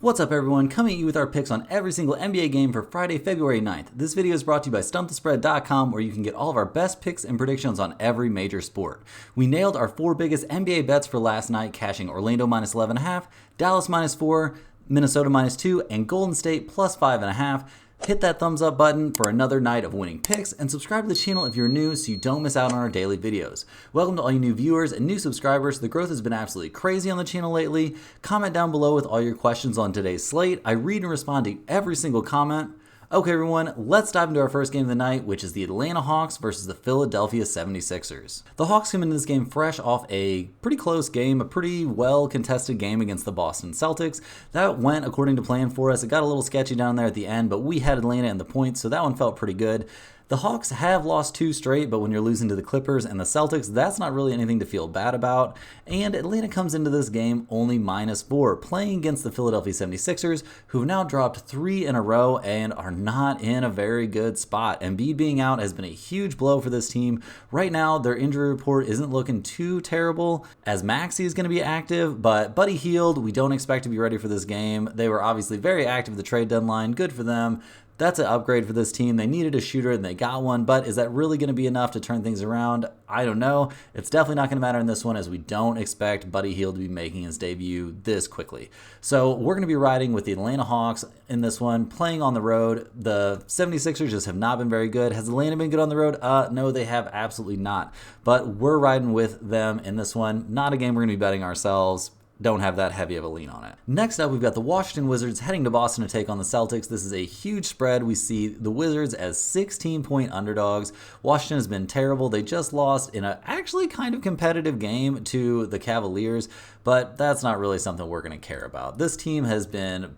What's up everyone, coming at you with our picks on every single NBA game for Friday, February 9th. This video is brought to you by StumpTheSpread.com, where you can get all of our best picks and predictions on every major sport. We nailed our 4 biggest NBA bets for last night, cashing Orlando minus 11.5, Dallas minus 4, Minnesota minus 2, and Golden State plus 5.5. Hit that thumbs up button for another night of winning picks, and subscribe to the channel if you're new so you don't miss out on our daily videos. Welcome to all you new viewers and new subscribers. The growth has been absolutely crazy on the channel lately. Comment down below with all your questions on today's slate. I read and respond to every single comment. Okay everyone, let's dive into our first game of the night, which is the Atlanta Hawks versus the Philadelphia 76ers. The Hawks come into this game fresh off a pretty close game, a pretty well contested game against the Boston Celtics. That went according to plan for us. It got a little sketchy down there at the end, but we had Atlanta in the points, so that one felt pretty good. The Hawks have lost 2 straight, but when you're losing to the Clippers and the Celtics, that's not really anything to feel bad about. And Atlanta comes into this game only -4, playing against the Philadelphia 76ers, who have now dropped 3 in a row and are not in a very good spot. Embiid being out has been a huge blow for this team. Right now, their injury report isn't looking too terrible, as Maxey is going to be active, but Buddy Hield, we don't expect to be ready for this game. They were obviously very active at the trade deadline. Good for them. That's an upgrade for this team. They needed a shooter and they got one, but is that really going to be enough to turn things around? I don't know. It's definitely not going to matter in this one, as we don't expect Buddy Hield to be making his debut this quickly. So we're going to be riding with the Atlanta Hawks in this one, playing on the road. The 76ers just have not been very good. Has Atlanta been good on the road? No, they have absolutely not. But we're riding with them in this one. Not a game we're going to be betting ourselves. Don't have that heavy of a lean on it. Next up, we've got the Washington Wizards heading to Boston to take on the Celtics. This is a huge spread. We see the Wizards as 16-point underdogs. Washington has been terrible. They just lost in a actually kind of competitive game to the Cavaliers, but that's not really something we're going to care about. This team has been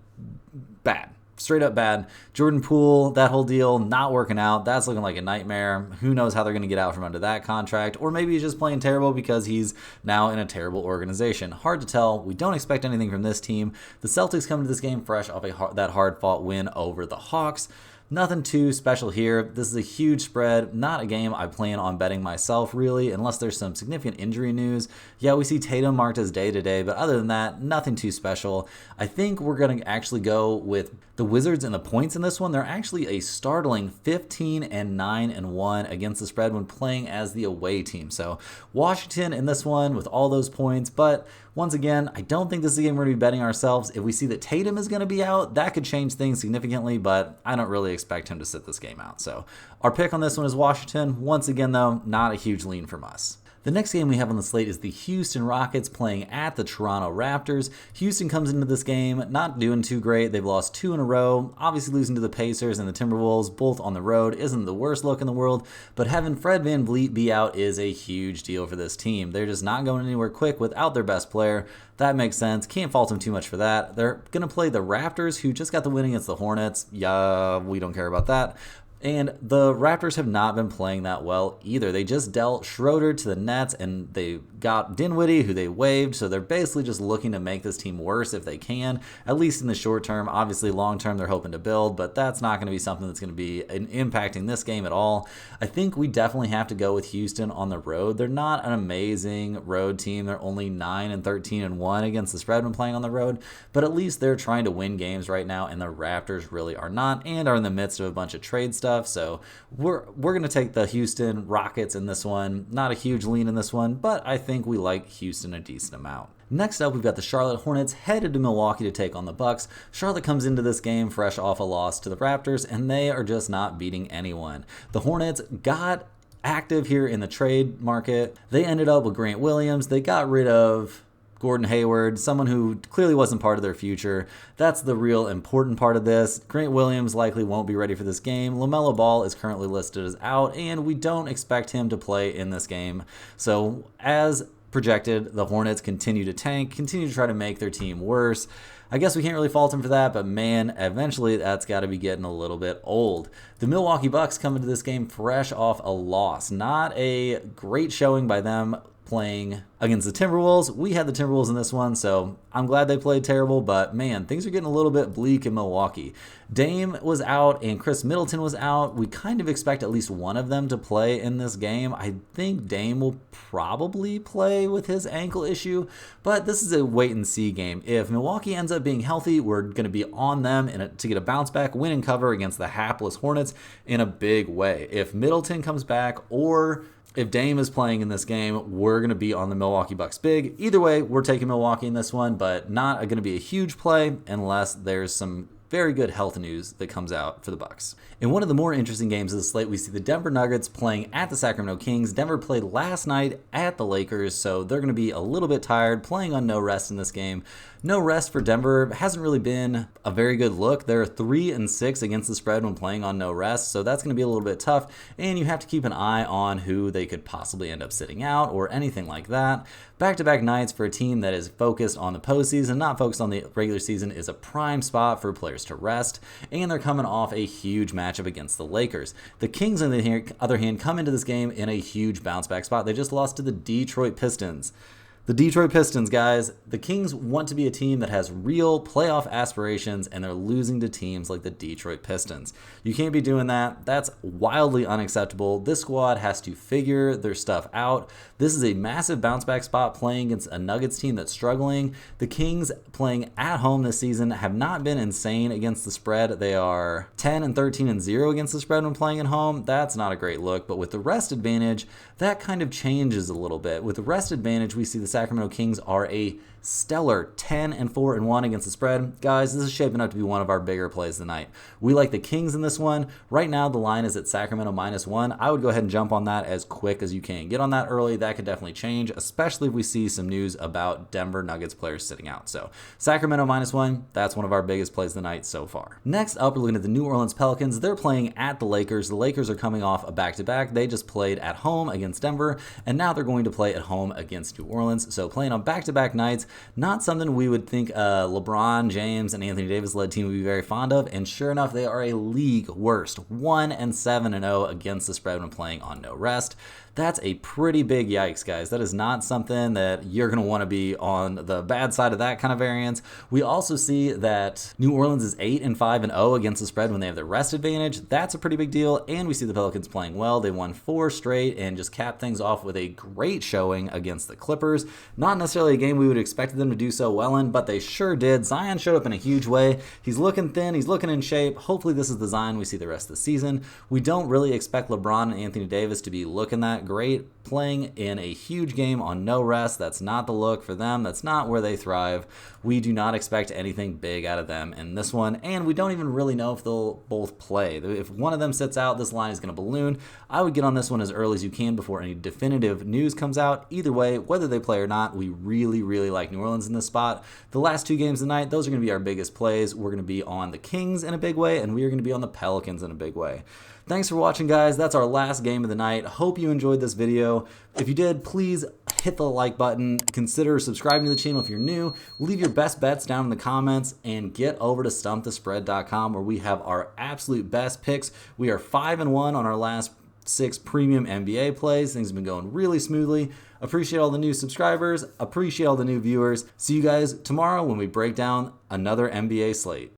bad. Straight up bad. Jordan Poole, that whole deal, not working out. That's looking like a nightmare. Who knows how they're going to get out from under that contract? Or maybe he's just playing terrible because he's now in a terrible organization. Hard to tell. We don't expect anything from this team. The Celtics come to this game fresh off that hard-fought win over the Hawks. Nothing too special here. This is a huge spread, not a game I plan on betting myself really, unless there's some significant injury news. Yeah, we see Tatum marked as day-to-day, but other than that, nothing too special. I think we're going to actually go with the Wizards and the points in this one. They're actually a startling 15-9-1 against the spread when playing as the away team. So Washington in this one with all those points, but once again, I don't think this is a game we're going to be betting ourselves. If we see that Tatum is going to be out, that could change things significantly, but I don't really expect him to sit this game out. So our pick on this one is Washington. Once again, though, not a huge lean from us. The next game we have on the slate is the Houston Rockets playing at the Toronto Raptors. Houston comes into this game not doing too great. They've lost 2 in a row. Obviously losing to the Pacers and the Timberwolves, both on the road, isn't the worst look in the world, but having Fred VanVleet be out is a huge deal for this team. They're just not going anywhere quick without their best player. That makes sense. Can't fault them too much for that. They're going to play the Raptors, who just got the win against the Hornets. Yeah, we don't care about that. And the Raptors have not been playing that well either. They just dealt Schroeder to the Nets, and they got Dinwiddie, who they waived, so they're basically just looking to make this team worse if they can, at least in the short term. Obviously, long term, they're hoping to build, but that's not going to be something that's going to be impacting this game at all. I think we definitely have to go with Houston on the road. They're not an amazing road team. They're only 9-13-1 against the spread when playing on the road, but at least they're trying to win games right now, and the Raptors really are not, and are in the midst of a bunch of trade stuff. So we're going to take the Houston Rockets in this one. Not a huge lean in this one, but I think we like Houston a decent amount. Next up, we've got the Charlotte Hornets headed to Milwaukee to take on the Bucks. Charlotte comes into this game fresh off a loss to the Raptors, and they are just not beating anyone. The Hornets got active here in the trade market. They ended up with Grant Williams. They got rid of Gordon Hayward, someone who clearly wasn't part of their future. That's the real important part of this. Grant Williams likely won't be ready for this game. LaMelo Ball is currently listed as out, and we don't expect him to play in this game. So as projected, the Hornets continue to tank, continue to try to make their team worse. I guess we can't really fault him for that, but man, eventually that's got to be getting a little bit old. The Milwaukee Bucks come into this game fresh off a loss. Not a great showing by them playing against the Timberwolves. We had the Timberwolves in this one, so I'm glad they played terrible, but man, things are getting a little bit bleak in Milwaukee. Dame was out and Chris Middleton was out. We kind of expect at least one of them to play in this game. I think Dame will probably play with his ankle issue, but this is a wait and see game. If Milwaukee ends up being healthy, we're going to be on them to get a bounce back win and cover against the hapless Hornets in a big way. If Middleton comes back or if Dame is playing in this game, we're going to be on the Milwaukee Bucks big. Either way, we're taking Milwaukee in this one, but not going to be a huge play unless there's some very good health news that comes out for the Bucks. In one of the more interesting games of the slate, we see the Denver Nuggets playing at the Sacramento Kings. Denver played last night at the Lakers, so they're going to be a little bit tired, playing on no rest in this game. No rest for Denver hasn't really been a very good look. They're 3-6 against the spread when playing on no rest, so that's going to be a little bit tough, and you have to keep an eye on who they could possibly end up sitting out or anything like that. Back-to-back nights for a team that is focused on the postseason, not focused on the regular season, is a prime spot for players to rest, and they're coming off a huge matchup against the Lakers. The Kings, on the other hand, come into this game in a huge bounce-back spot. They just lost to the Detroit Pistons. The Detroit Pistons, guys, the Kings want to be a team that has real playoff aspirations, and they're losing to teams like the Detroit Pistons. You can't be doing that. That's wildly unacceptable. This squad has to figure their stuff out. This is a massive bounce-back spot playing against a Nuggets team that's struggling. The Kings playing at home this season have not been insane against the spread. They are 10-13-0 against the spread when playing at home. That's not a great look, but with the rest advantage, that kind of changes a little bit. With the rest advantage, we see the Sacramento Kings are a stellar 10-4-1 against the spread. Guys, this is shaping up to be one of our bigger plays tonight. We like the Kings in this one. Right now, the line is at Sacramento -1. I would go ahead and jump on that as quick as you can. Get on that early. That could definitely change, especially if we see some news about Denver Nuggets players sitting out. So Sacramento -1, that's one of our biggest plays of the night so far. Next up, we're looking at the New Orleans Pelicans. They're playing at the Lakers. The Lakers are coming off a back-to-back. They just played at home against Denver, and now they're going to play at home against New Orleans. So playing on back-to-back nights, not something we would think a LeBron James and Anthony Davis-led team would be very fond of, and sure enough, they are a league worst 1-7-0 against the spread when playing on no rest. That's a pretty big yikes, guys. That is not something that you're going to want to be on the bad side of that kind of variance. We also see that New Orleans is 8-5-0 against the spread when they have the rest advantage. That's a pretty big deal, and we see the Pelicans playing well. They won 4 straight and just capped things off with a great showing against the Clippers. Not necessarily a game we would expect them to do so well in, but they sure did. Zion showed up in a huge way. He's looking thin. He's looking in shape. Hopefully this is the Zion we see the rest of the season. We don't really expect LeBron and Anthony Davis to be looking that great playing in a huge game on no rest. That's not the look for them. That's not where they thrive. We do not expect anything big out of them in this one, and we don't even really know if they'll both play. If one of them sits out, this line is going to balloon. I would get on this one as early as you can before any definitive news comes out. Either way, whether they play or not, we really, really like New Orleans in this spot. The last 2 games of the night, those are going to be our biggest plays. We're going to be on the Kings in a big way, and we are going to be on the Pelicans in a big way. Thanks for watching, guys. That's our last game of the night. Hope you enjoyed this video. If you did, please hit the like button. Consider subscribing to the channel if you're new. Leave your best bets down in the comments and get over to stumpthespread.com where we have our absolute best picks. We are 5-1 on our last 6 premium NBA plays. Things have been going really smoothly. Appreciate all the new subscribers. Appreciate all the new viewers. See you guys tomorrow when we break down another NBA slate.